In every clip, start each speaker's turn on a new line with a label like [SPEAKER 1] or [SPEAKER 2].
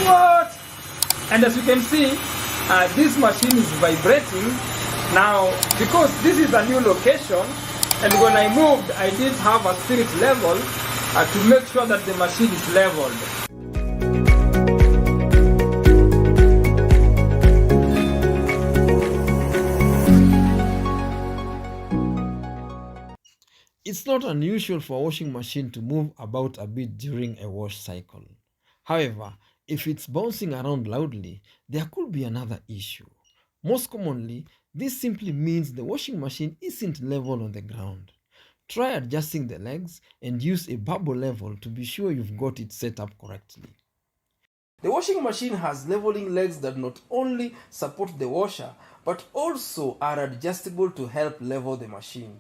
[SPEAKER 1] What? And as you can see, this machine is vibrating. Now, because this is a new location, and when I moved, I did have a spirit level to make sure that the machine is leveled.
[SPEAKER 2] It's not unusual for a washing machine to move about a bit during a wash cycle. However, if it's bouncing around loudly, there could be another issue. Most commonly, this simply means the washing machine isn't level on the ground. Try adjusting the legs and use a bubble level to be sure you've got it set up correctly. The washing machine has leveling legs that not only support the washer but also are adjustable to help level the machine.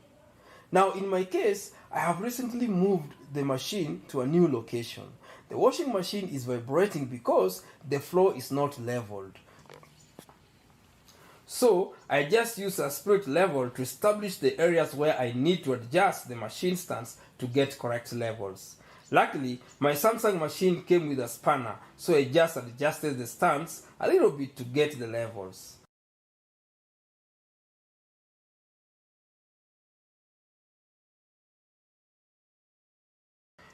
[SPEAKER 2] Now, in my case, I have recently moved the machine to a new location. The washing machine is vibrating because the floor is not leveled. So, I just use a spirit level to establish the areas where I need to adjust the machine stance to get correct levels. Luckily, my Samsung machine came with a spanner, so I just adjusted the stance a little bit to get the levels.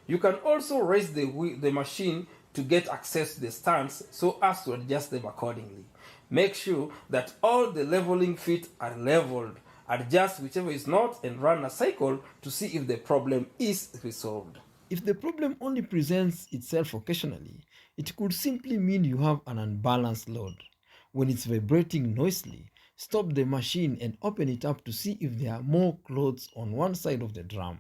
[SPEAKER 2] You can also raise the machine to get access to the stands so as to adjust them accordingly. Make sure that all the leveling feet are leveled. Adjust whichever is not and run a cycle to see if the problem is resolved. If the problem only presents itself occasionally, it could simply mean you have an unbalanced load. When it's vibrating noisily, stop the machine and open it up to see if there are more clothes on one side of the drum.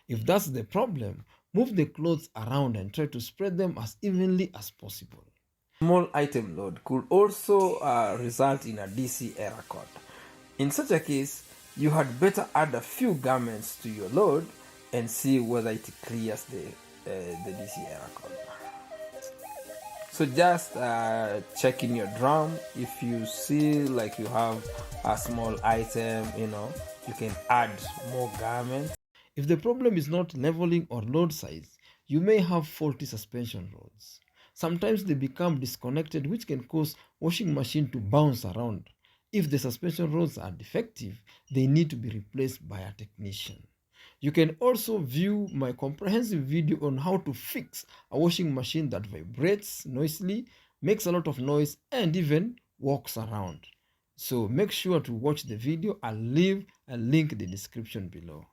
[SPEAKER 2] If that's the problem, move the clothes around and try to spread them as evenly as possible. Small item load could also result in a DC error code. In such a case, you had better add a few garments to your load and see whether it clears the DC error code. So just check in your drum. If you see like you have a small item, you can add more garments. If the problem is not leveling or load size, you may have faulty suspension rods. Sometimes they become disconnected, which can cause washing machine to bounce around. If the suspension rods are defective, they need to be replaced by a technician. You can also view my comprehensive video on how to fix a washing machine that vibrates noisily, makes a lot of noise, and even walks around. So make sure to watch the video. I'll leave a link in the description below.